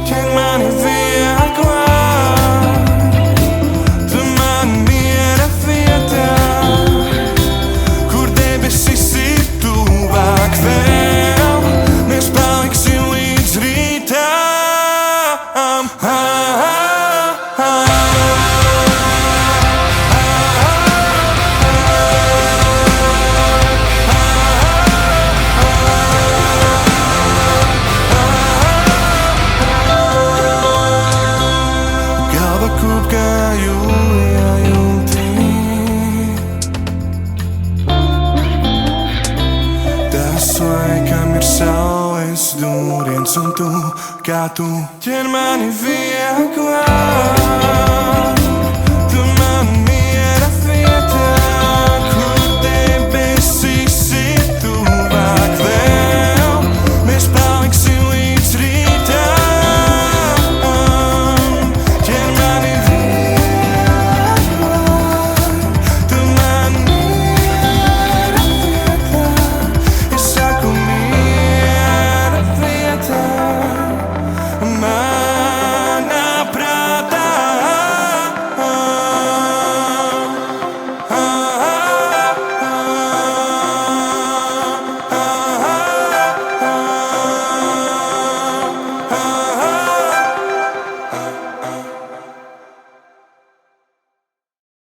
Tieni mani via qua. De maniera fiata. Kur debesīs tu vāk vēl. Mēs paliksim līdz rītam. Galva kūp kā jūlijā jumtī. Tas laikam ir saules dūriens un tu, kā tu ķer mani vieglāk.